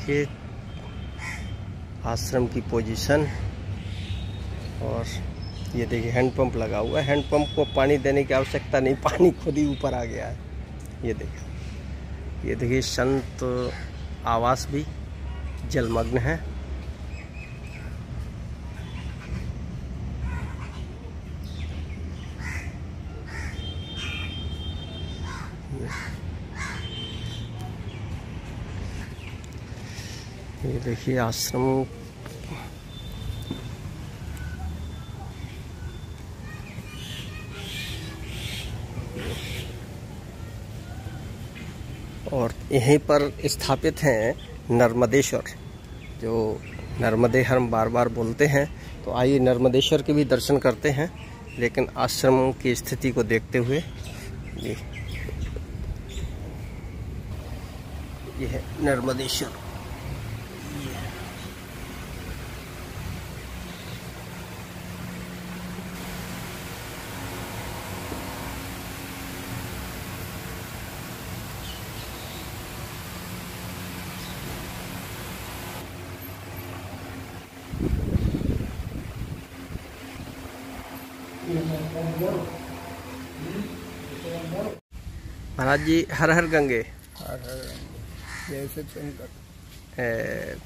देखिए आश्रम की पोजीशन। और ये देखिए हैंड पंप लगा हुआ है। हैंड पंप को पानी देने की आवश्यकता नहीं, पानी खुद ही ऊपर आ गया है। ये देखिए संत आवास भी जलमग्न है। ये देखिए आश्रम और यहीं पर स्थापित हैं नर्मदेश्वर, जो नर्मदे हम बार बार बोलते हैं। तो आइए नर्मदेश्वर के भी दर्शन करते हैं, लेकिन आश्रम की स्थिति को देखते हुए। ये है नर्मदेश्वर। महाराज जी हर हर गंगे। हर हर जय शंकर।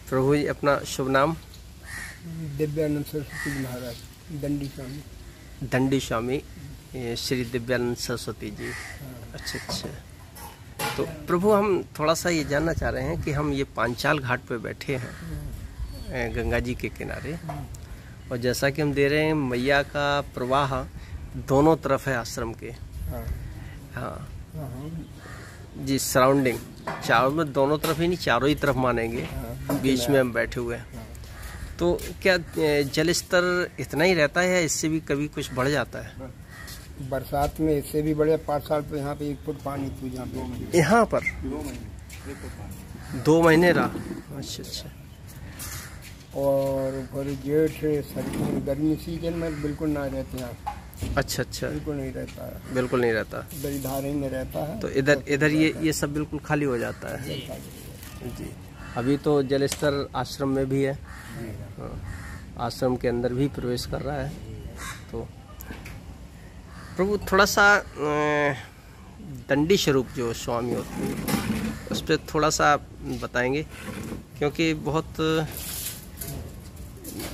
प्रभु जी अपना शुभ नाम? दिव्यानंद सरस्वती महाराज, दंडी स्वामी। दंडी स्वामी श्री दिव्यानंद सरस्वती जी। अच्छा। तो प्रभु हम थोड़ा सा ये जानना चाह रहे हैं कि हम ये पांचाल घाट पे बैठे हैं गंगा जी के किनारे, और जैसा कि हम दे रहे हैं मैया का प्रवाह दोनों तरफ है आश्रम के। हाँ जी, सराउंडिंग चारों में, दोनों तरफ ही नहीं चारों ही तरफ मानेंगे। बीच में हम बैठे हुए हैं। तो क्या जल स्तर इतना ही रहता है या इससे भी कभी कुछ बढ़ जाता है? बरसात में इससे भी बढ़िया। 5 साल तो यहाँ पे 1 फुट पानी थी। यहाँ पर 2 महीने रहा। अच्छा। और फिर जेठ सर्दी गर्मी सीजन में बिल्कुल ना रहते यहाँ। अच्छा। बिल्कुल नहीं रहता है। बिल्कुल नहीं रहता। इधर धारे में रहता है। तो इधर ये सब बिल्कुल खाली हो जाता है जी। अभी तो जल स्तर आश्रम में भी है। हाँ, आश्रम के अंदर भी प्रवेश कर रहा है। तो प्रभु थोड़ा सा दंडी स्वरूप जो स्वामी होते हैं उस पर थोड़ा सा बताएंगे, क्योंकि बहुत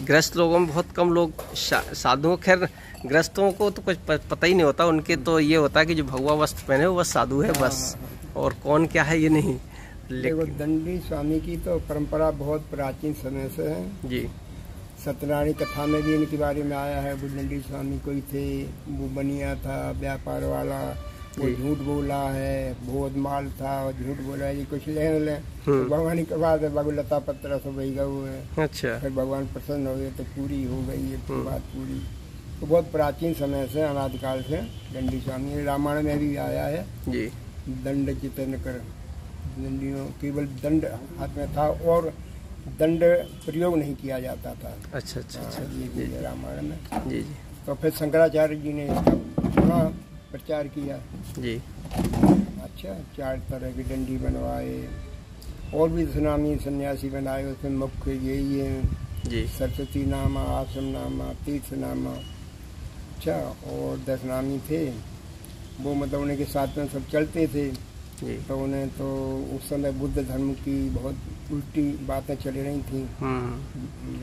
गृहस्थ लोगों में बहुत कम लोग साधुओं, खैर गृहस्थों को तो कुछ पता ही नहीं होता। उनके तो ये होता है कि जो भगवा वस्त्र पहने वो बस साधु है बस, और कौन क्या है ये नहीं। लेकिन दंडी स्वामी की तो परंपरा बहुत प्राचीन समय से है जी। सत्यनारायण कथा में भी इनके बारे में आया है। वो दंडी स्वामी कोई थे, वो बनिया था, व्यापार वाला, वो झूठ बोला है, बहुत माल था और झूठ बोला है, ये कुछ ले तो भगवान के बाद भगवलता पत्र सब वही गऊ है। अच्छा। फिर भगवान प्रसन्न हो गए तो पूरी हो गई ये बात पूरी। तो बहुत प्राचीन समय से अनादिकाल से दंडी स्वामी, रामायण में भी आया है जी। दंड चितन कर, दंडियों केवल दंड हाथ में था और दंड प्रयोग नहीं किया जाता था। अच्छा। ये रामायण में जी। तो फिर शंकराचार्य जी ने इसका पुनः प्रचार किया जी। अच्छा, 4 तरह की डंडी बनवाए और भी सुनामी सन्यासी बनाए। उसमें मुख्य यही है जी। सरस्वती नामा, आश्रम नामा, तीर्थ नामा। अच्छा, और 10 नामी थे वो, मतलब उन्हें के साथ में सब चलते थे जी। तो उन्हें तो उस समय बुद्ध धर्म की बहुत उल्टी बातें चली रही थी।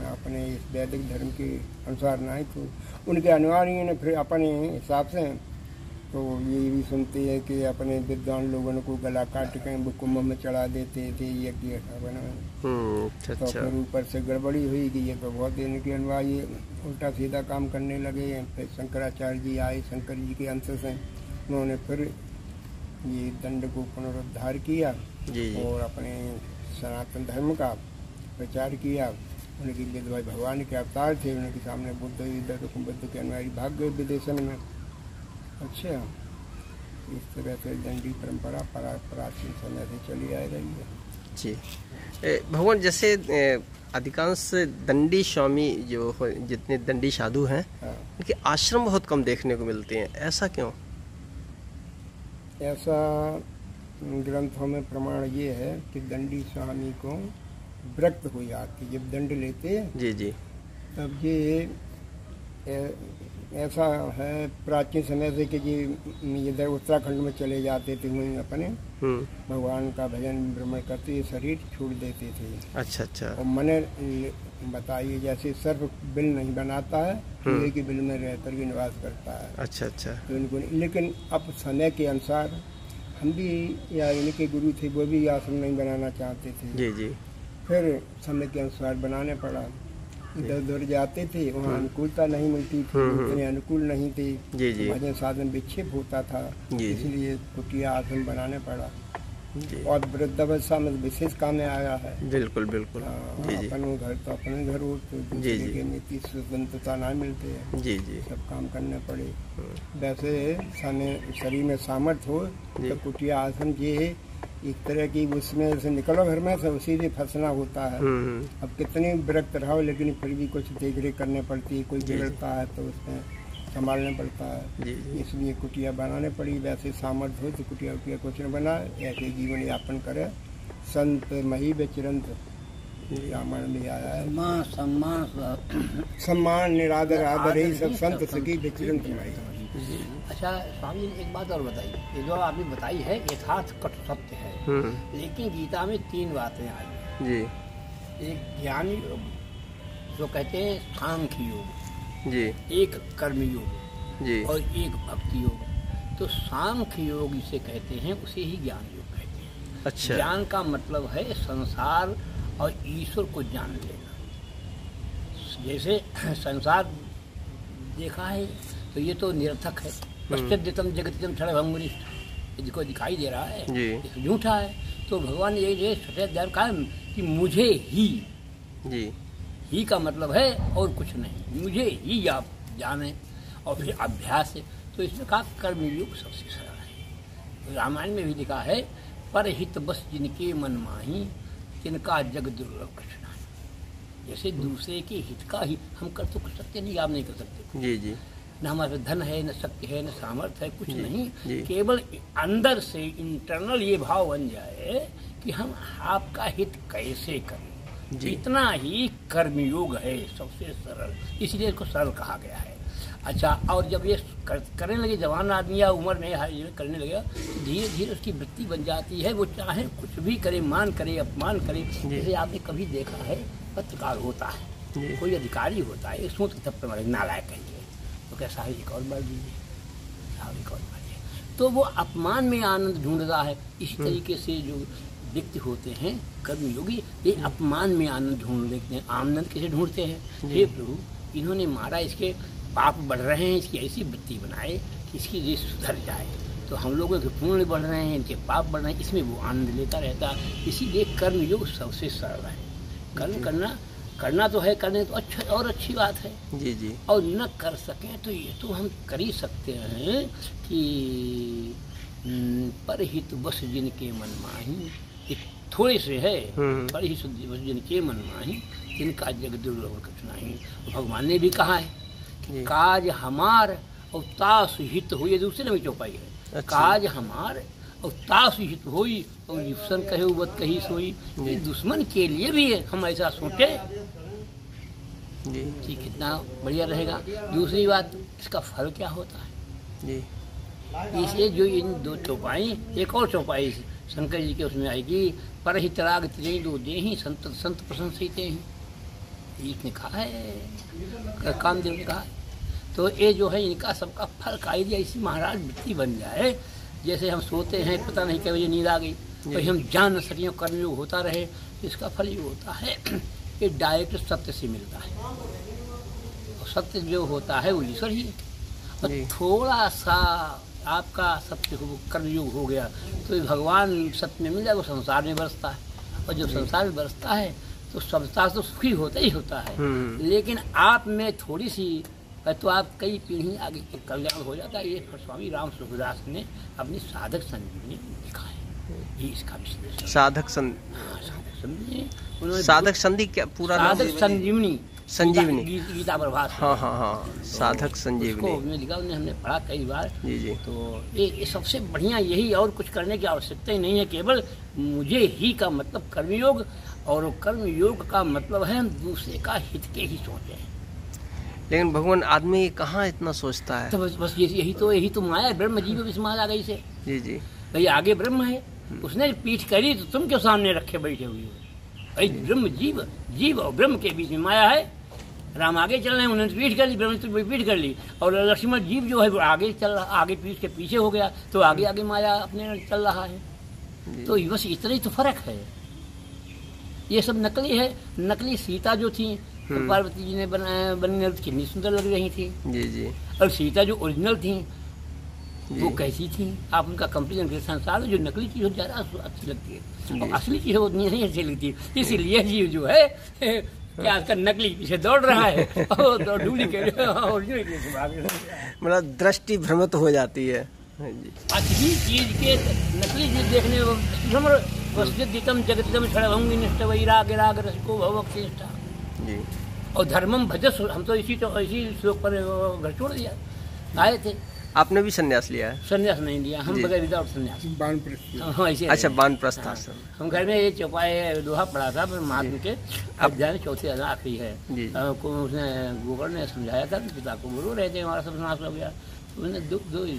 अपने इस वैदिक धर्म के अनुसार नहीं, तो उनके अनुयायियों ने फिर अपने हिसाब से तो ये भी सुनते हैं कि अपने विद्वान लोगों को गला काट के वो कुंभ में चढ़ा देते थे यज्ञ बना। तो फिर ऊपर से गड़बड़ी हुई कि ये तो बहुत इनके अनुयायी उल्टा सीधा काम करने लगे। फिर शंकराचार्य जी आए, शंकर जी के अंश से उन्होंने फिर ये दंड को पुनरुद्धार किया जी। और अपने सनातन धर्म का प्रचार किया। उनके लिए भगवान के अवतार थे, उनके सामने बुद्ध के अनुयायी भाग गए विदेशन में। अच्छा, इस तरह से दंडी परंपरा प्राचीन समय से चली आ रही है जी। भगवान जैसे अधिकांश दंडी स्वामी जो जितने दंडी साधु हैं उनके आश्रम बहुत कम देखने को मिलते हैं, ऐसा क्यों? ऐसा ग्रंथों में प्रमाण ये है कि दंडी स्वामी को विरक्त हो जाती। जब दंड लेते जी जी तब ये ऐसा है प्राचीन समय से कि जी इधर उत्तराखंड में चले जाते थे, वहीं अपने भगवान का भजन भ्रमण करते, शरीर छोड़ देते थे। अच्छा अच्छा। और मैंने बताइए जैसे सर्प बिल नहीं बनाता है, एक ही बिल में रहकर के निवास करता है। अच्छा अच्छा। तो इनको, लेकिन अब समय के अनुसार हम भी या इनके गुरु थे वो भी आश्रम नहीं बनाना चाहते थे। जी जी। फिर समय के अनुसार बनाने पड़ा। इधर उधर जाते थे, वहाँ अनुकूलता नहीं मिलती थी, उतने अनुकूल नहीं थे, जी जी। भजन साधन विक्षेप होता था, इसलिए कुटिया आश्रम बनाने पड़ा। और वृद्धावस्था में विशेष काम में आया है। बिल्कुल बिल्कुल। जी जी। अपन घर तो अपने घर हो, तो दूसरे के नीति स्वतंत्रता ना मिलते हैं। जी जी। सब काम करने पड़े। वैसे समय शरीर में सामर्थ्य हो तो कुटिया आश्रम ये एक तरह की, उसमें से निकलो घर में से उसी से फंसना होता है। अब कितने विरक्त रहो लेकिन फिर भी कुछ देख रेख करने पड़ती है, कोई बिगड़ता है तो उसमें संभालना पड़ता है। इसलिए कुटिया बनाने पड़ी। वैसे सामर्थ्य हो तो कुटिया उटिया कुछ न बनाए, ऐसे जीवन यापन करे। संत मही बेचिरंत रामायण में आया है। सम्मान निरादर आदर ही सब संत सकी बेचिरंत मही। अच्छा स्वामी एक बात और बताइए, ये जो आपने बताई है यथार्थ कट सत्य है, लेकिन गीता में 3 बातें आई जी। एक ज्ञान योग जो कहते हैं सांख्य योग जी, एक कर्म योग जी, और एक भक्ति योग। तो सांख्य योग इसे कहते हैं, उसे ही ज्ञान योग कहते हैं। अच्छा। ज्ञान का मतलब है संसार और ईश्वर को जान लेना। जैसे संसार देखा है तो ये तो निरर्थक है, पश्चिम जगतम क्षणभंगुरिष्ठ, जिसको दिखाई दे रहा है ये झूठा है। तो भगवान ने ये सत्य ज्ञान कहा कि मुझे ही जी, ही का मतलब है और कुछ नहीं, मुझे ही आप जाने। और फिर अभ्यास है, तो इसमें कहा कर्मयोग सबसे सरल है। रामायण में भी लिखा है परहित बस जिनके मन माही, तिनका जग दुर्लभ कृष्णा। जैसे दूसरे के हित का ही हम कर तो सकते नहीं, आप नहीं कर सकते जी जी। न हमारे धन है, न शक्ति है, न सामर्थ्य है, कुछ नहीं। केवल अंदर से इंटरनल ये भाव बन जाए कि हम आपका हित कैसे करें, इतना ही कर्मयोग है सबसे सरल, इसलिए इसको सरल कहा गया है। अच्छा, और जब ये करने लगे जवान आदमी या उम्र में करने लगे, धीरे धीरे उसकी वृत्ति बन जाती है। वो चाहे कुछ भी करे, मान करे, अपमान करे। जैसे आपने कभी देखा है पत्रकार होता है, कोई अधिकारी होता है, सूत के थप्पड़ मारे नालायक कहेंगे, तो क्या साहब एक और बार दीजिए, साहब एक और बार दीजिए, तो वो अपमान में आनंद ढूंढता है। इसी तरीके से जो व्यक्ति होते हैं कर्मयोगी, ये अपमान में आनंद ढूंढ लेते हैं। आनंद कैसे ढूंढते हैं? हे प्रभु, इन्होंने मारा, इसके पाप बढ़ रहे हैं, इसकी ऐसी वृत्ति बनाए कि इसकी ये सुधर जाए। तो हम लोगों के पुण्य बढ़ रहे हैं, इनके पाप बढ़ रहे हैं, इसमें वो आनंद लेता रहता है। इसीलिए कर्मयोग सबसे सरल है। कर्म करना तो है, करने तो अच्छा और अच्छी बात है जी जी। और न कर सकें तो ये तो हम कर ही सकते हैं कि परहित बस जिनके मन माही, थोड़े से है, परहित बस जिनके मन माही, जिनका जग दुर्लभ कठिनाई। भगवान ने भी कहा है कि काज हमार और तास हित हो, ये दूसरे में चौपाई है। अच्छा। काज हमार और तास हित होई और युसन कहे उबत कही सोई। ये दुश्मन के लिए भी है, हम ऐसा सोचे कि कितना बढ़िया रहेगा। दूसरी बात, इसका फल क्या होता है जी। इसलिए जो इन 2 चौपाई, एक और चौपाई शंकर जी के उसमें आएगी, पर ही तराग त्रि दो दे ही संत संत प्रशंसिते हैं, इसने कहा है, कामदेव ने कहा। तो ये जो है इनका सबका फल का आइडिया इसी महाराज वृत्ति बन जाए। जैसे हम सोते हैं, पता नहीं क्या बजे नींद आ गई, तो हम जान न सकें, कर्मयोग होता रहे, इसका फल ये होता है कि डायरेक्ट सत्य से मिलता है। और सत्य जो होता है वो ईश्वर ही है। और थोड़ा सा आपका सत्य कर्मयोग हो गया तो भगवान सत्य में मिल जाए, वो संसार में बरसता है। और जब संसार में बरसता है तो संसार तो सुखी होता ही होता है, लेकिन आप में थोड़ी सी तो आप कई पीढ़ी आगे कल्याण हो जाता है। ये स्वामी राम सुखदास ने अपनी साधक संजीवनी लिखा है, ये इसका विश्लेषण। साधक संधि क्या पूरा नाम? साधक संजीवनी, संजीवनी गीता प्रभात। हाँ हाँ हाँ, साधक संजीवनी उसमें लिखा, उन्हें हमने पढ़ा कई बार जी जी। तो ये सबसे बढ़िया यही, और कुछ करने की आवश्यकता ही नहीं है। केवल मुझे ही का मतलब कर्मयोग और कर्म योग का मतलब है हम दूसरे का हित के ही सोचें। लेकिन भगवान आदमी कहाँ इतना सोचता है? तो बस यही तो माया है, ब्रह्म जीव इस माया गई से। जी जी। भाई आगे ब्रह्म है, उसने पीठ करी तो तुम क्यों सामने रखे बैठे हुए हो? भाई ब्रह्म जीव और ब्रह्म के बीच में माया है। राम आगे चल रहे हैं, उन्होंने पीठ कर ली, ब्रह्म ने पीठ कर ली, और लक्ष्मण जीव जो है वो आगे चल रहा, आगे पीठ के पीछे हो गया, तो आगे आगे माया अपने चल रहा है। तो बस इतना ही तो फर्क है। ये सब नकली है। नकली सीता जो थी तो पार्वती जी ने बनी कितनी सुंदर लग रही थी। जी जी। और सीता जो ओरिजिनल थी वो कैसी थी? आप उनका कंपेरिजन संसार में जो नकली चीज हो ज्यादा अच्छी लगती है और असली चीज उतनी नहीं अच्छी लगती। इसीलिए जीव जो है क्या आजकल नकली पीछे दौड़ रहा है और डुप्लीकेट मतलब दृष्टि भ्रमित हो जाती है। असली चीज के नकली चीज देखने वस्तुतम जगतम क्षणभंगी निष्ठ वैराग राग रसिको भवक्तिष्ठा जी। और धर्मम भजस, हम तो इसी श्लोक पर घर छोड़ दिया, आए थे। आपने भी संन्यास लिया है? संन्यास नहीं लिया हम, बगैर विदाउट संन्यास। हाँ ऐसे। अच्छा, वानप्रस्थ आश्रम। हम घर में ये चौपाई दोहा पढ़ा था महात्मा के अध्याय में, चौथे आखिरी है। उसने गोबर ने समझाया था, पिता को गुरु रहे थे, हमारा सब नाश हो गया। उसने दो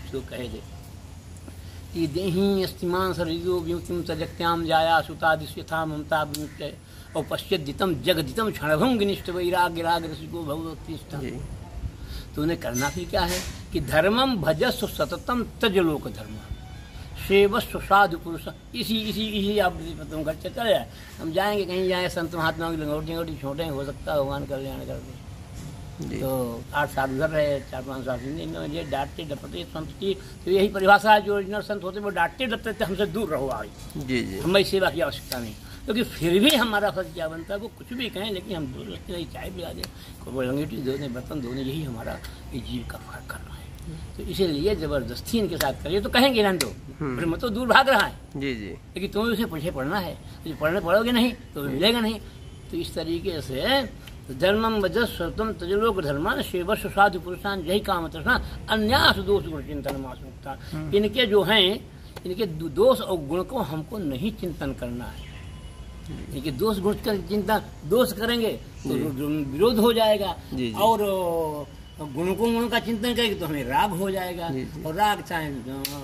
श्लोक कहे थे कि देहि अस्तिमान सर्वो विमुक्तिम तजक्त्याम जाया सुतादिश्यथा ममता विमुक्त्य और पश्चिदितम जगदितम क्षणभंग निष्ठ वैराग्य राग रसिको भगवतीष्ठा। तो उन्हें करना फिर क्या है कि धर्मम भजस्व सततम तज लोक धर्म सेवस्व साधु पुरुष। इसी आप तुम घर से चले जाए, हम जाएंगे कहीं जाए संत महात्मा की लंगोटी छोटे हो सकता है भगवान कल्याण कर दे। तो 8 साल उधर रहे, 4-5 साल ये डांटते डपटे संत की तो यही परिभाषा है। जो ओरिजिनल संत होते वो डांटते डपटे थे, हमसे दूर रहो आई जी जी, हमारी सेवा की आवश्यकता नहीं। क्योंकि फिर भी हमारा फर्ज क्या बनता है, वो कुछ भी कहें लेकिन हम दूर रखते नहीं, चाय पिला दें, वो लंगोटी धोने बर्तन धोने, यही हमारा ये जीव का फर्क करना है। तो इसीलिए जबरदस्ती इनके साथ करिए तो कहेंगे ना दो, फिर तो दूर भाग रहा है जी जी, लेकिन तुम्हें उसे पीछे पढ़ना है, पढ़ने पढ़ोगे नहीं तो मिलेगा नहीं। तो इस तरीके से धर्मम वजस्वतम तजलोक धर्मान सेवस्व साधु पुरुषान यही काम तृष्णा अन्यास दोष गुण चिंतन मासुकता। इनके जो हैं, इनके दोष और गुण को हमको नहीं चिंतन करना है। इनके दोष गुण का चिंतन, दोष करेंगे तो विरोध हो जाएगा, और गुणों का चिंतन करेंगे तो हमें राग हो जाएगा। और राग चाहे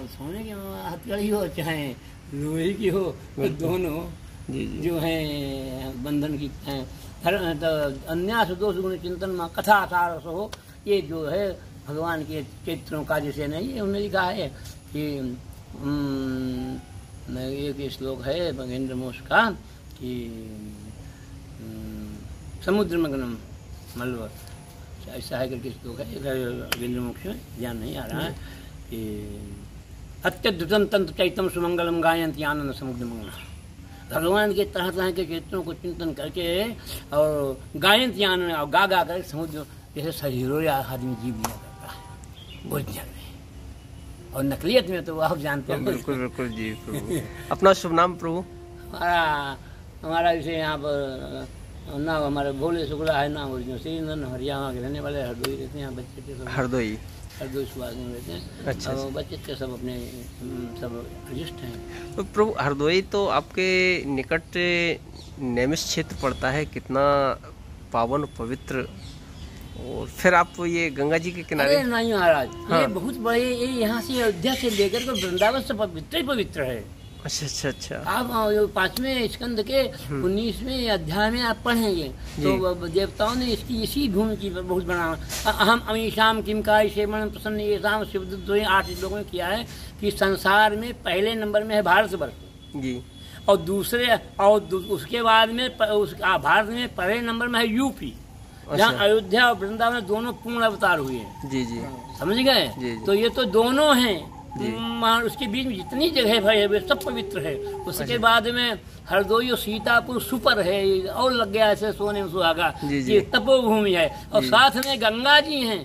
सोने की हथकड़ी हो चाहे लोहे की हो, तो दोनों जो है बंधन की अन्यास दोष गुण चिंतन में कथा सार हो। ये जो है भगवान के चरित्रों का जैसे नहीं, उन्होंने लिखा है कि एक श्लोक है भगेंद्र मोक्ष का कि समुद्र मग्नम मलव, ऐसा है करके श्लोक है भगेंद्र मोक्ष में, ध्यान नहीं आ रहा है कि अत्यद्भुतम तंत्र चैतम सुमंगलम गायंती आनंद समुद्र मंगल। भगवान के तरह तरह के चरित्रों को चिंतन करके और गायन त्यान और गा कर समुद्र जैसे शरीरों आदमी जीव लिया करता है ओरिजिनल में। और नकलियत में तो आप जानते हैं। बिल्कुल बिल्कुल जी प्रभु। अपना शुभ नाम प्रभु? हमारा जैसे यहाँ पर नाम हमारे भोले शुक्ला है, नाम ओरिजिनल श्रीनंदन, हरियाणा के रहने वाले, हरदोई रहते हैं बच्चे, हरदोई सुभाष में रहते हैं। अच्छा, बच्चे के सब अपने सब रजिस्ट हैं। तो प्रभु हरदोई तो आपके निकट नैमिष क्षेत्र पड़ता है, कितना पावन पवित्र। और फिर आप ये गंगा जी के किनारे? नहीं महाराज, हाँ। ये बहुत बड़े, ये यहाँ से अयोध्या से लेकर तो वृंदावन से पवित्र ही पवित्र है। अच्छा अच्छा अच्छा। आप 5वें स्कंद के 19वें अध्याय में आप पढ़ेंगे तो देवताओं ने इसकी इसी भूमि की बहुत बना अहम अमीशाम किमकाय शेमन प्रसन्न ये शाम शिव 8 लोगों ने किया है कि संसार में पहले नंबर में है भारतवर्ष जी, और दूसरे और उसके बाद में भारत में पहले नंबर में है यूपी, जहाँ अयोध्या और वृंदावन दोनों पूर्ण अवतार हुए हैं जी जी, समझ गए। तो ये तो दोनों हैं, उसके बीच में जितनी जगह है वे सब पवित्र है। उसके बाद में हरदोई और सीतापुर सुपर है, और लग गया ऐसे सोने में सुहागा, ये तपोभूमि है। और साथ में गंगा जी हैं।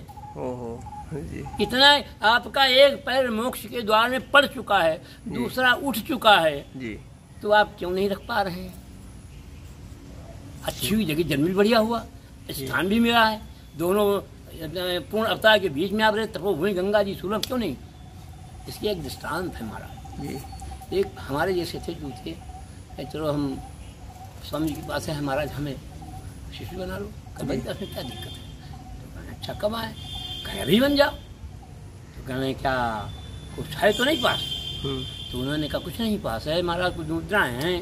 इतना आपका एक पैर मोक्ष के द्वार में पड़ चुका है, दूसरा उठ चुका है जी, तो आप क्यों नहीं रख पा रहे हैं? अच्छी हुई जगह जन्म भी बढ़िया हुआ, स्थान भी मिला है, दोनों पूर्ण अवतार के बीच में आप रहे, तपोभूमि गंगा जी सुलभ क्यों नहीं? इसकी एक दृष्टांत है हमारा। एक हमारे जैसे थे जूते, चलो हम स्वामी के पास है महाराज हमें शिष्य बना लो। कभी इसमें क्या दिक्कत है? तो कहने अच्छा कब आए? कहीं अभी बन जाओ। तो कहने क्या कुछ है तो नहीं पास? तो उन्होंने कहा कुछ नहीं पास है महाराज, कुछ मुद्राएं हैं।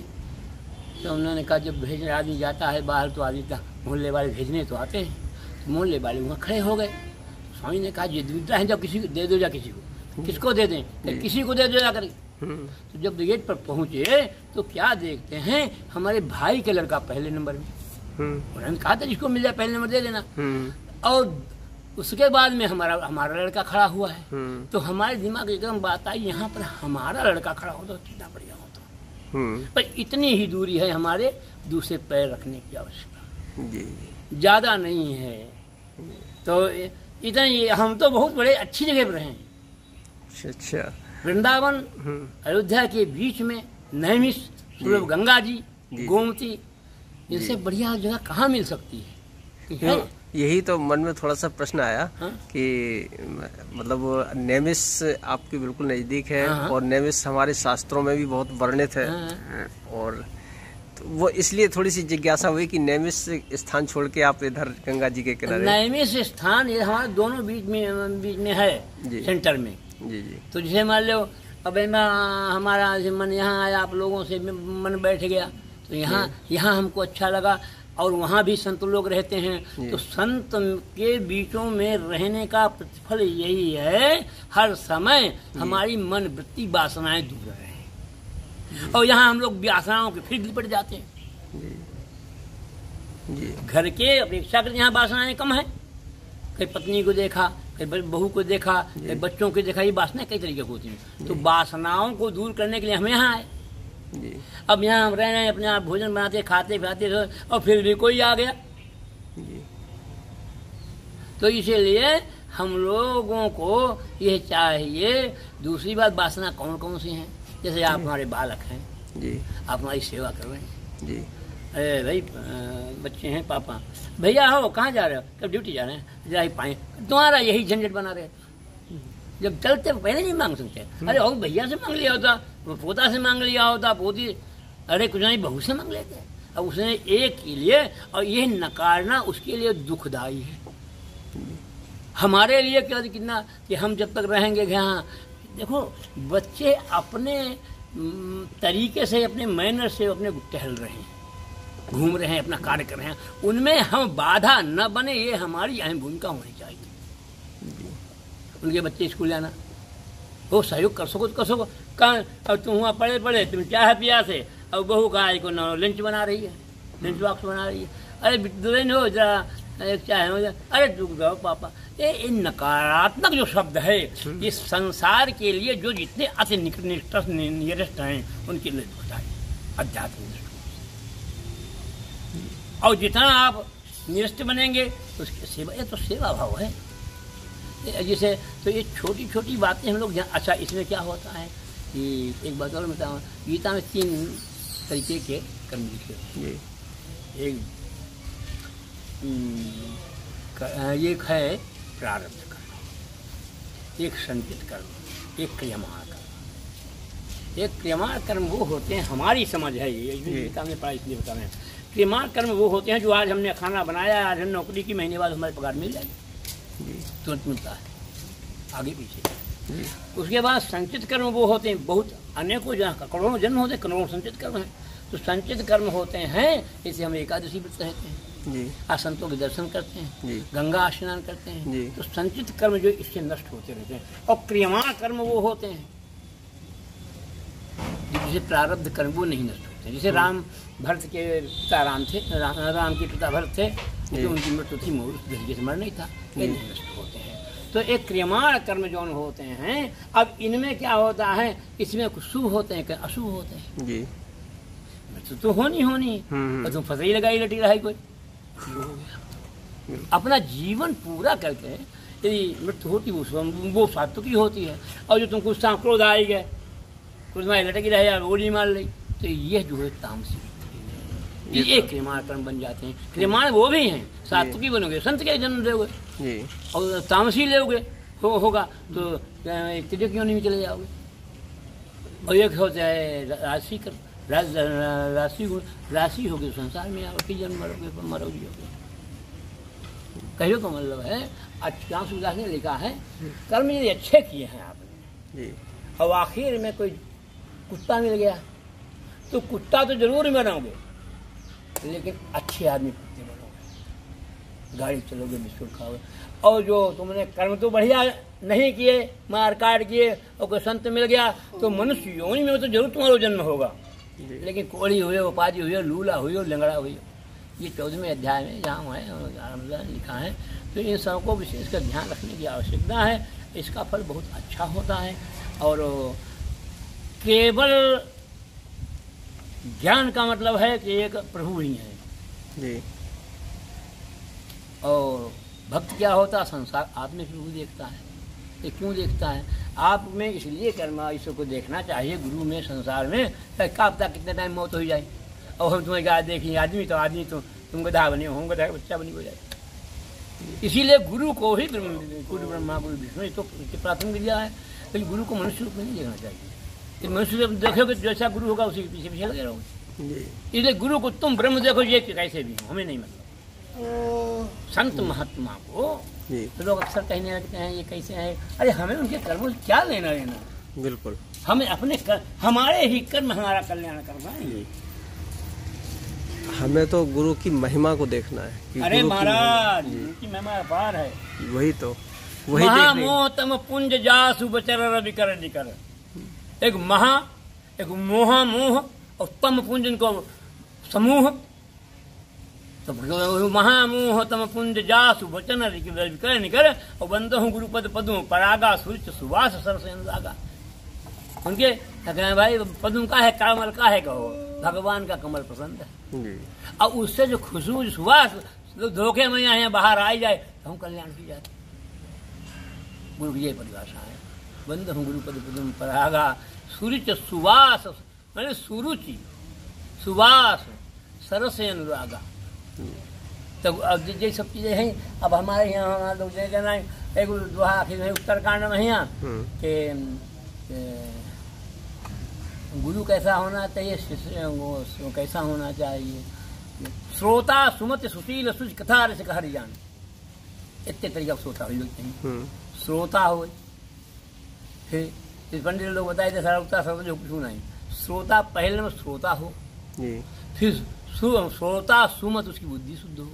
तो उन्होंने कहा जब भेजने आदमी जाता है बाहर तो आदमी का मोहल्ले वाले भेजने तो आते हैं। तो मोहल्ले वाले वहाँ खड़े हो गए। स्वामी ने कहा ये मुद्रा है जब किसी को दे दो, या किसी को, किसको दे दें? तो किसी को दे दो जा करके। तो जब गेट पर पहुँचे तो क्या देखते हैं, हमारे भाई के लड़का पहले नंबर में। उन्होंने कहा था जिसको मिल जाए पहले नंबर दे देना। और उसके बाद में हमारा लड़का खड़ा हुआ है। तो हमारे दिमाग एकदम बात आई, यहाँ पर हमारा लड़का खड़ा हो तो कितना बढ़िया होता। पर इतनी ही दूरी है हमारे दूसरे पैर रखने की आवश्यकता, ज़्यादा नहीं है। तो इतना ही, हम तो बहुत बड़े अच्छी जगह पर हैं। अच्छा। वृंदावन अयोध्या के बीच में नैमिष, सुलभ गंगा जी, गोमती, इनसे बढ़िया जगह कहाँ मिल सकती है? यही तो मन में थोड़ा सा प्रश्न आया कि मतलब नैमिष आपके बिल्कुल नजदीक है और नैमिष हमारे शास्त्रों में भी बहुत वर्णित है। और तो वो इसलिए थोड़ी सी जिज्ञासा हुई कि नैमिष स्थान छोड़ के आप इधर गंगा जी के किनारे। नैमिष स्थान ये हमारे दोनों बीच में है, सेंटर में। जी। तो जैसे मान लो अब हमारा मन यहाँ आया, आप लोगों से मन बैठ गया, तो यहाँ हमको अच्छा लगा। और वहाँ भी संत लोग रहते हैं। तो संत के बीचों में रहने का प्रतिफल यही है, हर समय हमारी मन वृत्ति वासनाएं दूर रहे। और यहाँ हम लोग वासनाओं के फिर लिपट जाते हैं। घर के अपेक्षा करते यहाँ वासनाएं कम है। कहीं पत्नी को देखा, कहीं बहू को देखा, कहीं बच्चों को देखा, ये वासनाएं कई तरीके की होती हैं। तो वासनाओं को दूर करने के लिए हम यहाँ आए। अब यहाँ हम रह रहे हैं, अपने आप भोजन बनाते खाते खाते, और फिर भी कोई आ गया। तो इसीलिए हम लोगों को ये चाहिए। दूसरी बात, वासना कौन कौन सी हैं? जैसे आप हमारे बालक हैं जी, आप हमारी सेवा कर रहे हैं जी। अरे भाई बच्चे हैं, पापा भैया हो कहाँ जा रहे हो? कब ड्यूटी जा रहे हैं, जा ही पाए। तुम्हारा यही झंझट बना रहे। जब चलते पहले नहीं मांग सकते। अरे और भैया से मांग लिया होता, पोता से मांग लिया होता, पोती अरे कुछ नहीं बहू से मांग लेते। अब उसने एक के लिए, और ये नकारना उसके लिए दुखदायी है। हमारे लिए क्या कितना कि हम जब तक रहेंगे यहाँ। देखो बच्चे अपने तरीके से, अपने मैनर से अपने टहल रहे हैं, घूम रहे हैं, अपना कार्य कर रहे हैं। उनमें हम बाधा न बने, ये हमारी अहम भूमिका होनी चाहिए। उनके बच्चे स्कूल जाना, वो सहयोग कर सको तो कर सको। कहाँ अब तुम वहाँ पढ़े पढ़े, तुम चाय पिया से, अब बहू कहा को लंच बना रही है, लंच बॉक्स बना रही है। अरे दुल्हन हो जरा एक चाय हो जाए, अरे रुक जाओ पापा। ये नकारात्मक जो शब्द है, ये संसार के लिए जो जितने अति नियरेस्ट हैं उनके लिए दुखदायी, अध्यात्म। और जितना आप निरस्त बनेंगे उसकी सेवा, ये तो सेवा भाव है। जैसे तो ये छोटी छोटी बातें हम लोग। अच्छा इसमें क्या होता है कि एक बात और बताऊँ, गीता में 3 तरीके के कर्म लिखे। एक है प्रारब्ध कर्म, एक संचित कर्म, एक क्रियमाण कर्म। एक क्रियमाण कर्म वो होते हैं, हमारी समझ है ये गीता में पढ़ा, इसलिए बता रहे हैं। क्रियमाण कर्म वो होते हैं जो आज हमने खाना बनाया, आज हम नौकरी की, महीने बाद हमारे पगार मिल जाएगी, तुरंत मिलता है, आगे पीछे। उसके बाद संचित कर्म वो होते हैं, बहुत अनेकों जहाँ करोड़ों जन्म होते हैं, करोड़ों संचित कर्म हैं। तो संचित कर्म होते हैं, इसे हम एकादशी व्रत कहते हैं जी। आज संतों के दर्शन करते हैं जी, गंगा स्नान करते हैं जी। तो संचित कर्म जो इससे नष्ट होते रहते हैं। और क्रियमाण कर्म वो होते हैं जिसे प्रारब्ध कर्म वो नहीं नष्ट होते। जैसे राम भरत के पिता राम थे, राम के पिता भरत थे, जो उनकी मृत्यु थी, उस तरीके से मर नहीं था, ये नहीं नष्ट होते हैं। तो एक क्रियमाण कर्म जो होते हैं, अब इनमें क्या होता है, इसमें कुछ शुभ होते हैं, क्या अशुभ होते हैं जी। मृत्यु तो होनी और तुम फंसे ही लगाई लटी रहा है कोई। अपना जीवन पूरा करके यदि मृत्यु होती वो सात्विक की होती है। और जो तुम कुछ क्रोध आई गए, कुछ में लटकी रहे या गोली मार ली, तो ये जो है तामसी, ये क्रियमाण कर्म बन जाते हैं। क्रियमाण वो भी हैं, सात्विकी बनोगे, संत के जन्म दोगे, और तामसी लोगे होगा तो क्यों नहीं चले जाओगे। और एक होता है राजसी कर्म, राशि होगी संसार में आओ कि जन्म मरोगे पर मरो जियोगे। कहियो का मतलब है अच्युतांश उदास ने लिखा है कर्म यदि अच्छे किए हैं आपने और आखिर में कोई कुत्ता मिल गया तो कुत्ता तो जरूर बनोगे, लेकिन अच्छे आदमी कुत्ते बनोगे, गाड़ी चलोगे, बिस्कुट खाओगे। और जो तुमने कर्म तो बढ़िया नहीं किए, मार काट किए और कोई संत मिल गया तो मनुष्य योनि में तो जरूर तुम्हारा जन्म होगा, लेकिन कोड़ी हुई, उपाधि हुई, लूला हुई, लंगड़ा हुई। ये 14वें अध्याय में जहाँ है लिखा है। तो इन सबको विशेष कर ध्यान रखने की आवश्यकता है। इसका फल बहुत अच्छा होता है। और केवल ज्ञान का मतलब है कि एक प्रभु ही है जी। और भक्त क्या होता है? संसार आप में प्रभु देखता है। ये क्यों देखता है? आप में इसलिए कर्म ईश्वर को देखना चाहिए। गुरु में संसार में क्या पता कितने टाइम मौत हो जाए और हम तुम्हें क्या देखिए आदमी तो तुम गधा बने हो, गधा बच्चा बनी हो जाए। इसीलिए गुरु को ही गुरु ब्रह्मा गुरु विष्णु तो प्राथमिक दिया है। लेकिन गुरु को मनुष्य रूप में नहीं देखना चाहिए। मनुष्य जब देखोगे जैसा गुरु होगा उसी के पीछे पीछे लगे रहोगे। इसलिए गुरु को तुम ब्रह्म देखो ये कैसे भी हो, हमें नहीं मतलब। संत महात्मा को तो लोग अक्सर कहने लगते हैं ये कैसे है। अरे हमें उनके कर्मों से क्या लेना देना? बिल्कुल, हमें अपने हमारे ही कर्म हमारा कल्याण करना है। हमें तो गुरु की महिमा को देखना है कि अरे महाराज की महिमा अपार है। वही तो वही महामोहतम पुंज जासु बचर रवि कर निकर। एक मोहा मोह और तम पुंज को समूह तो महामोहतम पुंज जासु वचन रवि कर निकर और बंदो हूँ गुरुपद पदुम परागा सूर्य सुवास सरस अनुरागा। उनके भाई पदुम का है, कमल का है, कहो भगवान का कमल पसंद है। और उससे जो खुशबू सुवास धोखे में यहाँ बाहर आ जाए तो हम कल्याण की जाते। गुरु की यही परिभाषा है। बंद हूँ गुरुपद पदुम परागा सूर्य सुवास मैंने सुरुचि सुवास सरस अनुरागा। तो अब ये सब चीजें हैं। अब हमारे यहाँ लोग कहना है एक दोहा आखिर में उत्तरकांड में यहाँ के गुरु कैसा होना चाहिए, शिष्य कैसा होना चाहिए। श्रोता सुमत सुशील सुच कथा रस हरि जान। इतने तरीका श्रोता हो श्रोता हो। फिर पंडित लोग बताए थे सरवता सर्व जो कुछ नहीं। श्रोता पहले में श्रोता हो, फिर श्रोता सुमत उसकी बुद्धि शुद्ध हो,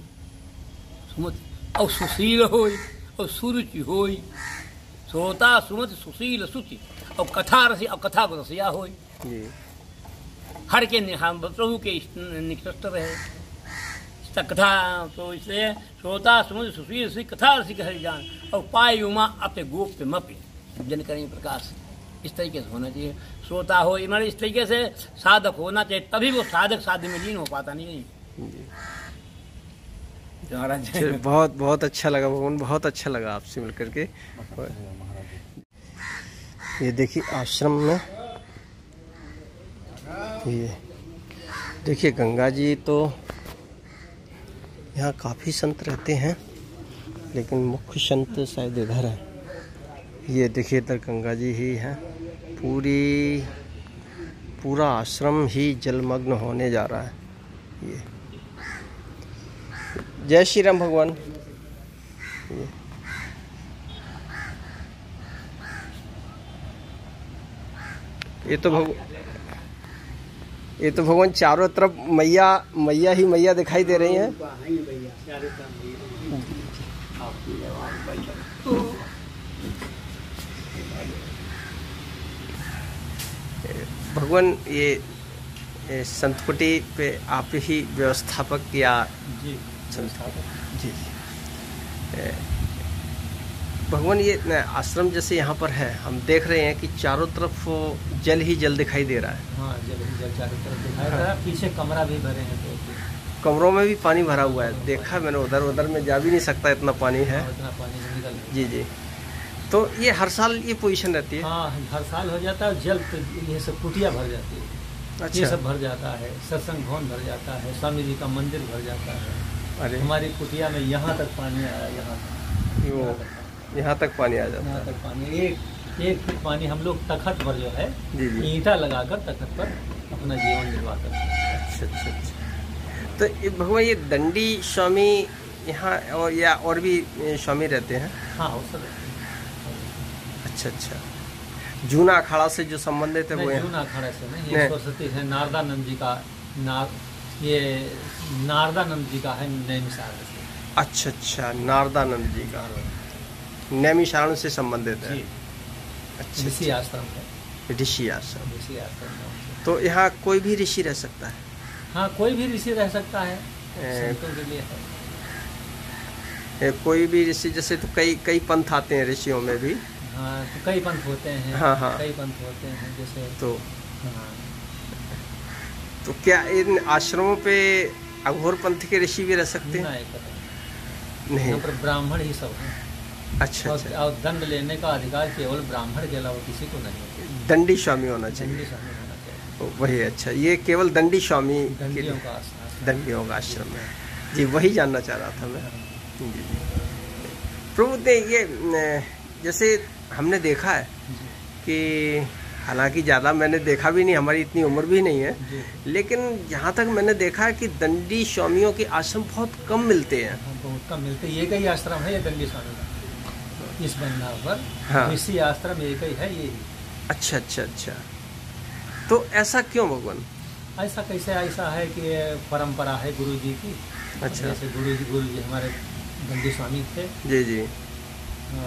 सुमत और सुशील हो और सुरुचि हो। श्रोता सुमत सुशील सुचि और कथा रसी और कथा को रसिया हो। हर के प्रभु के निकट रहे कथा। तो इसलिए श्रोता सुमत सुशील सुचि कथा रसी हरि जान और पाय उमा अपे गोप पे मपे जन करें प्रकाश। इस तरीके से होना चाहिए। श्रोता हो मतलब इस तरीके से साधक होना चाहिए, तभी वो साधक साध्य में लीन हो पाता नहीं। बहुत बहुत अच्छा लगा भगवान, बहुत अच्छा लगा आपसे मिलकर के। ये देखिए आश्रम में ये देखिए गंगा जी। तो यहाँ काफ़ी संत रहते हैं लेकिन मुख्य संत शायद इधर है। ये देखिए इधर गंगा जी ही है। पूरा आश्रम ही जलमग्न होने जा रहा है। ये जय श्री राम भगवान। ये तो भगवान चारों तरफ मैया ही मैया दिखाई दे रही हैं। भगवान ये संतकुटी पे आप ही व्यवस्थापक या संस्थापक जी। भगवान ये आश्रम जैसे यहाँ पर है, हम देख रहे हैं कि चारों तरफ जल ही जल दिखाई दे रहा है। हाँ, जल ही जल चारों तरफ दिखाई दे रहा है। पीछे कमरा भी भरे हैं, तो कमरों में भी पानी भरा हुआ है। देखा मैंने, उधर में जा भी नहीं सकता, इतना पानी है। इतना पानी निकल जी जी। तो ये हर साल ये पोजीशन रहती है? हाँ, हर साल हो जाता है। जल तो ये सब कुटिया भर जाती है। अच्छा। ये सब भर जाता है, सत्संग भवन भर जाता है, स्वामी जी का मंदिर भर जाता है। अरे हमारी कुटिया में यहाँ तक पानी आया, यहाँ तक पानी आ जाता है। यहाँ तक पानी एक 1 फीट पानी हम लोग तखत पर जो है जी जी ईंटा लगाकर तखत पर अपना जीवन निर्वाह करते हैं। अच्छा अच्छा अच्छा। तो ये भगवान ये दंडी स्वामी यहाँ और या और भी स्वामी रहते हैं? हाँ हो सकता। अच्छा अच्छा। जूना अखाड़ा से जो संबंधित है वो है? जूना अखाड़ा से नहीं, ये सरस्वती है नारदानंद जी का, ये नारदानंद जी का है नैमिषारण से। अच्छा अच्छा, नारदानंद जी का नैमिषारण से संबंधित है। अच्छा, ऋषि आश्रम है, ऋषि आश्रम। ऋषि आश्रम। तो यहाँ कोई भी ऋषि रह सकता है? हाँ कोई भी ऋषि रह सकता है, संतों के लिए है। कोई भी ऋषि, जैसे तो कई पंथ आते हैं ऋषियों में भी। हाँ तो कई पंथ होते हैं। हाँ हाँ कई पंथ होते हैं जैसे तो हाँ। तो क्या इन आश्रमों पे अघोर पंथ के ऋषि भी रह सकते हैं? नहीं, यहाँ पर ब्राह्मण ही सब हैं। अच्छा अच्छा। और दंड लेने का अधिकार केवल ब्राह्मण के अलावा किसी को नहीं। दंडी स्वामी होना चाहिए। दंडी स्वामी होना चाहिए। वही, अच्छा, ये केवल दंडी स्वामी दंडियों का आश्रम। दंडियों का आश्रम है जी, वही जानना चाह रहा था मैं जी। प्रभु ने ये जैसे हमने देखा है कि हालांकि ज़्यादा मैंने देखा भी नहीं, हमारी इतनी उम्र भी नहीं है, लेकिन जहाँ तक मैंने देखा है कि दंडी स्वामियों के आश्रम बहुत कम मिलते हैं। बहुत कम मिलते हैं। एक ही आश्रम है ये दंडी स्वामी का इस बंधा पर। हाँ। इसी आश्रम एक ही है ये। अच्छा अच्छा अच्छा। तो ऐसा क्यों भगवान? ऐसा कैसे? ऐसा है कि परंपरा है गुरु जी की। अच्छा। जैसे गुरु जी हमारे दंडी स्वामी थे जी जी,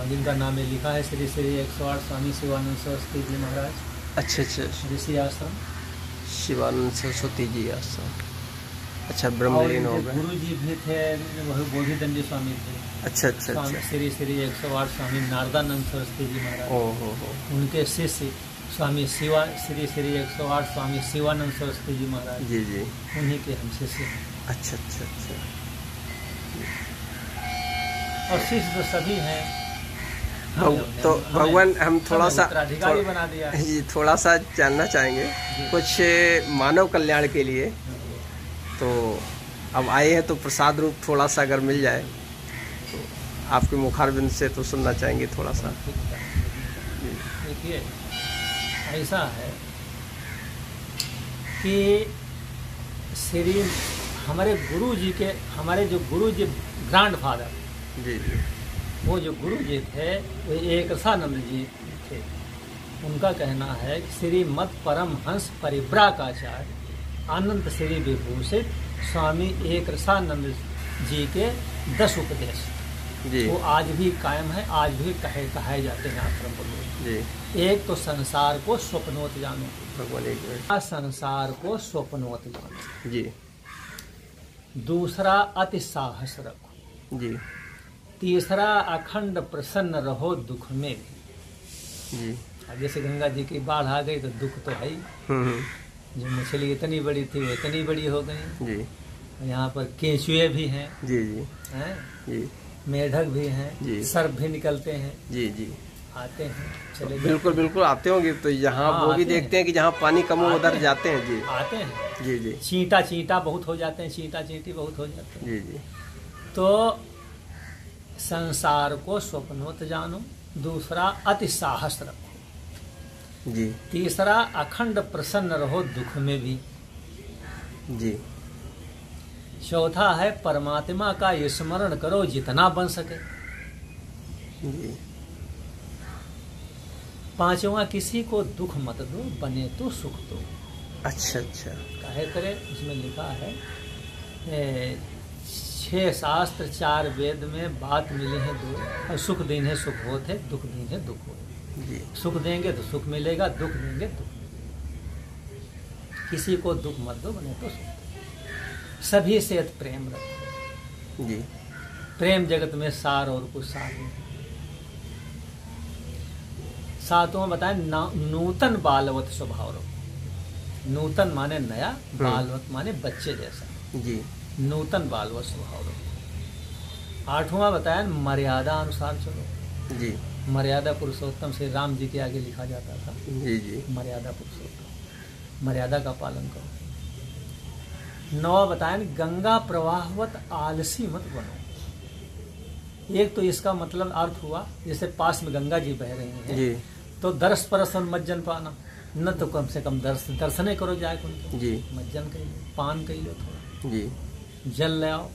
जिनका नाम में लिखा है श्री श्री 108 स्वामी शिवानंद सरस्वती जी महाराज। अच्छा अच्छा। ऋषि आश्रम शिवानंद सरस्वती जी आश्रम। अच्छा, ब्रह्मलीन हो गए। गुरु जी भी थे, वो भी दंडी स्वामी थे। अच्छा अच्छा अच्छा। श्री श्री 108 स्वामी नारदानंद सरस्वती जी महाराज। ओहो हो। उनके शिष्य स्वामी श्री श्री 108 स्वामी शिवानंद सरस्वती जी महाराज। जी जी, उन्हीं के हम शिष्य हैं। अच्छा अच्छा अच्छा। और शिष्य तो सभी हैं। तो भगवान हम थोड़ा सा उत्तराधिकारी बना दिया है। जी, थोड़ा सा जानना चाहेंगे कुछ मानव कल्याण के लिए। तो अब आए हैं तो प्रसाद रूप थोड़ा सा अगर मिल जाए तो आपके मुखारबिंद से तो सुनना चाहेंगे थोड़ा सा। देखिए ऐसा है कि श्री हमारे गुरु जी के, हमारे जो गुरु जी ग्रैंड फादर जी जी, वो जो गुरु जी थे वो एक रसानंद जी थे। उनका कहना है कि श्रीमद परमहंस परिव्राजकाचार्य अनंत श्री विभूषित स्वामी एक रसानंद जी के 10 उपदेश जी, वो आज भी कायम है, आज भी कहे जाते हैं आश्रम पर जी। एक तो संसार को स्वप्नोत जानो, भगवान एक मिनट। संसार को स्वप्नोत जानो जी, दूसरा अति साहस रखो जी तीसरा अखंड प्रसन्न रहो दुख में भी। जी। अब जैसे गंगा जी की बाढ़ आ गई तो दुख तो है ही। जो मछली इतनी बड़ी थी वो इतनी बड़ी हो गई जी। यहाँ पर केंचुए भी हैं, जी जी हैं जी मेढक भी हैं जी, सर्प भी निकलते हैं। जी जी, आते हैं चले बिल्कुल बिल्कुल आते होंगे। तो यहाँ हाँ, वो भी आते देखते हैं कि जहाँ पानी कम हो उधर हैं। जाते हैं। जी आते हैं। जी जी चींटा बहुत हो जाते हैं, चींटा चींटी बहुत हो जाते हैं। जी जी। तो संसार को स्वप्नोत जानो, दूसरा अति साहस रखो जी, तीसरा अखंड प्रसन्न रहो दुख में भी जी, चौथा है परमात्मा का स्मरण करो जितना बन सके। जी। पांचवा किसी को दुख मत दो, बने तो सुख दो। अच्छा अच्छा। काहे करे उसमें लिखा है 6 शास्त्र 4 वेद में बात मिली है दो, और सुख दिन है सुख होत है, दुख दिन है दुख होत। जी सुख देंगे तो सुख मिलेगा, दुख देंगे दुख मिलेगा। किसी को दुख मत दो, बने तो सुख दो। सभी से प्रेम रखो। जी। प्रेम जगत में सार और कुछ सार नहीं। सातवां बताएं नूतन बालवत स्वभाव रखो। नूतन माने नया, बालवत माने बच्चे जैसा। जी। नूतन बालवत स्वभाव रखो। आठवां बताया मर्यादा अनुसार चलो। जी। मर्यादा पुरुषोत्तम से राम जी के आगे लिखा जाता था। जी जी। मर्यादा पुरुषोत्तम, मर्यादा का पालन करो। 9 बताएं गंगा प्रवाहवत आलसी मत बनो। एक तो इसका मतलब अर्थ हुआ जैसे पास में गंगा जी बह रही हैं जी। तो दर्श परसन मज्जन पाना, न तो कम से कम दर्शने करो जाए उनके जी, मज्जन कर लो, पान कर लो थोड़ा जी, जल ले आओ।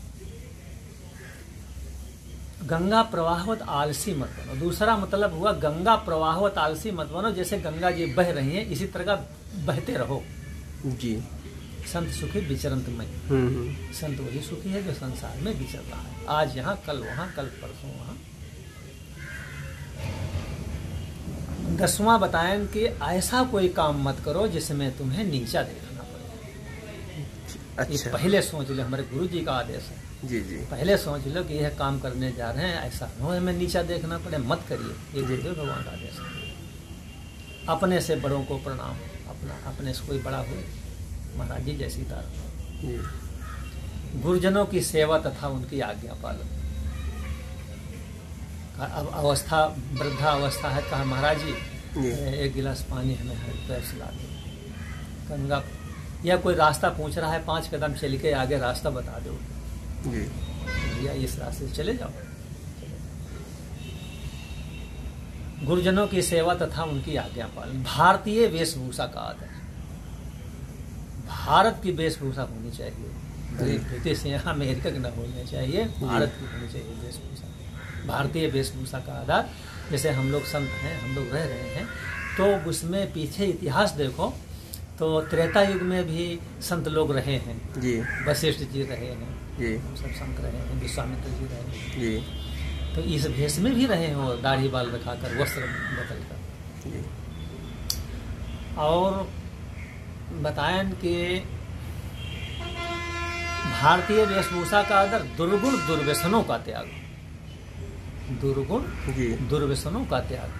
गंगा प्रवाहवत आलसी मत बनो। दूसरा मतलब हुआ गंगा प्रवाहवत आलसी मत बनो, जैसे गंगा जी बह रही हैं इसी तरह का बहते रहो। जी। संत सुखी विचरंत मई। संत वही सुखी है जो संसार में विचर रहा है, आज यहाँ कल वहाँ, कल परसों वहाँ। 10वां बताएं कि ऐसा कोई काम मत करो जिसमें तुम्हें नीचा देखना पड़े। अच्छा। ये पहले सोच लो, हमारे गुरु जी का आदेश है। जी, जी, पहले सोच लो कि यह काम करने जा रहे हैं, ऐसा न हो हमें नीचा देखना पड़े, मत करिए। ये गुरुदेव भगवान का आदेश है। अपने से बड़ों को प्रणाम, अपने से कोई बड़ा हुए, महाराज जी जैसी तार। गुरुजनों की सेवा तथा उनकी आज्ञा पालन। अब अवस्था वृद्धा अवस्था है, कहा महाराज जी एक गिलास पानी हमें पैर से ला दो। गंगा या कोई रास्ता पूछ रहा है, 5 कदम चल के आगे रास्ता बता दो जी, या इस रास्ते से चले जाओ। गुरुजनों की सेवा तथा उनकी आज्ञा पालन। भारतीय वेशभूषा का आदर। भारत की वेशभूषा होनी चाहिए, ब्रिटिश या अमेरिका की न होनी चाहिए, भारत की होनी चाहिए वेशभूषा। भारतीय वेशभूषा का आधार, जैसे हम लोग संत हैं, हम लोग रह रहे हैं, तो उसमें पीछे इतिहास देखो तो त्रेता युग में भी संत लोग रहे हैं जी, वशिष्ठ जी रहे हैं जी, सब संत रहे हैं, विश्वामित्र जी रहे हैं जी, तो इस भेष में भी रहे हो, दाढ़ी बाल रखाकर, वस्त्र बदल कर। जी, और बताएं कि भारतीय वेशभूषा का आदर। दुर्गुण दुर्व्यसनों का त्याग। दुर्गुण जी, दुर्व्यसनों का त्याग।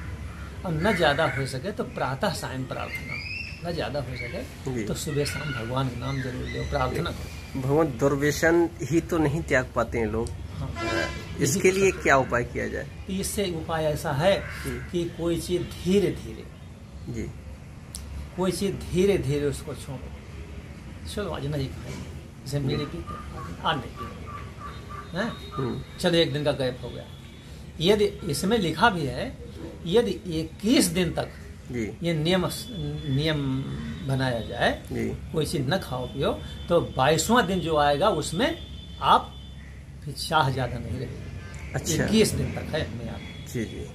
और न ज्यादा हो सके तो प्रातः सायं प्रार्थना, न ज्यादा हो सके तो सुबह शाम भगवान का नाम जरूर लो, प्रार्थना करो। भगवान दुर्व्यसन ही तो नहीं त्याग पाते हैं लोग। हाँ। इसके लिए क्या उपाय किया जाए? इससे उपाय ऐसा है कि कोई चीज धीरे धीरे, जी, कोई चीज धीरे धीरे उसको छोड़ो। चलो आज नहीं खाएंगे, जैसे मेरे पीते आज नहीं पीते हैं, चलो एक दिन का गैप हो गया। यदि इसमें लिखा भी है, यदि 21 दिन तक जी, ये नियम बनाया जाए, जी, कोई चीज न खाओ पियो, तो 22वां दिन जो आएगा उसमें आप फिर चाह ज्यादा नहीं रहेगी। अच्छा। 21 दिन तक है हमें आप, जी, जी,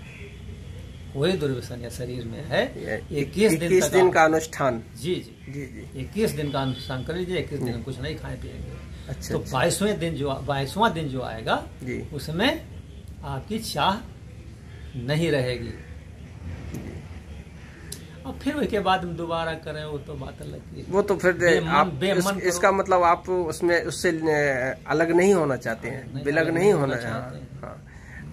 कोई दुर्व्यसन या शरीर में है 21 दिन का अनुष्ठान। जी जी जी, जी, 21 दिन का अनुष्ठान कर लीजिए, 21 दिन कुछ नहीं खाए पिएंगे। अच्छा, तो 22वां दिन जो आएगा जी, उसमें आपकी चाह नहीं रहेगी। और फिर उसके बाद हम दोबारा करें वो तो बात अलग है। वो तो फिर आप इसका मतलब आप उसमें उससे अलग नहीं होना चाहते हैं, विलग नहीं होना चाहते हैं। हाँ।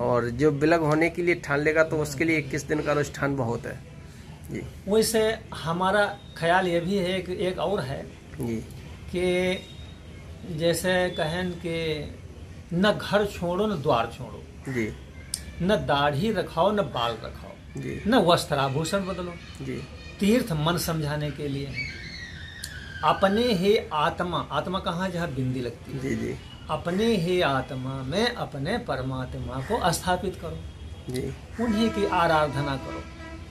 और जो विलग होने के लिए ठान लेगा तो उसके लिए 21 दिन का अनुष्ठान बहुत है। जी, वैसे हमारा ख्याल ये भी है कि एक और है जी, कि जैसे कहें कि न घर छोड़ो न द्वार छोड़ो, जी, न दाढ़ी रखाओ न बाल रखाओ, जी, न वस्त्राभूषण बदलो। जी, तीर्थ मन समझाने के लिए है। अपने ही आत्मा, आत्मा कहाँ जहाँ बिंदी लगती है, जी, जी, अपने ही आत्मा में अपने परमात्मा को स्थापित करो, जी, उन्हीं की आराधना करो,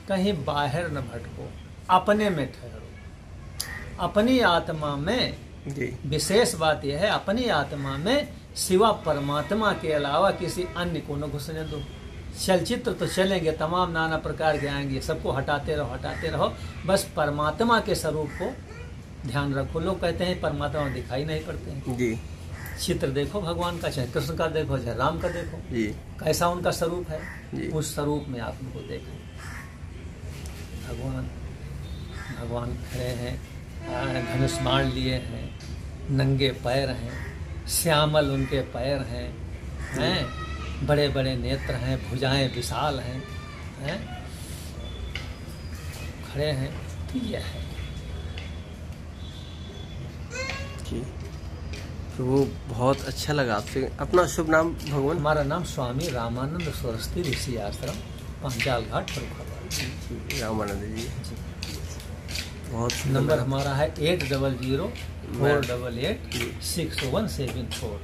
कहीं बाहर न भटको, अपने में ठहरो। अपनी आत्मा में जी, विशेष बात यह है, अपनी आत्मा में सिवा परमात्मा के अलावा किसी अन्य को न घुसने दो। चलचित्र तो चलेंगे, तमाम नाना प्रकार के आएंगे, सबको हटाते रहो, बस परमात्मा के स्वरूप को ध्यान रखो। लोग कहते हैं परमात्मा दिखाई नहीं पड़ते हैं। जी, चित्र देखो भगवान का, चाहे कृष्ण का देखो, चाहे राम का देखो, जी, कैसा उनका स्वरूप है, जी, उस स्वरूप में आप उनको देखें। भगवान खड़े हैं, धनुष बाण लिए हैं, नंगे पैर हैं, श्यामल उनके पैर हैं, बड़े बड़े नेत्र हैं, भुजाएं विशाल हैं, खड़े हैं। तो यह है जी। तो वो बहुत अच्छा लगा आपसे। अपना शुभ नाम भगवान? हमारा नाम स्वामी रामानंद सरस्वती ऋषि आश्रम, पांचाल घाट, फर्रुखाबाद। रामानंद जी, बहुत नंबर हमारा है 8004886174।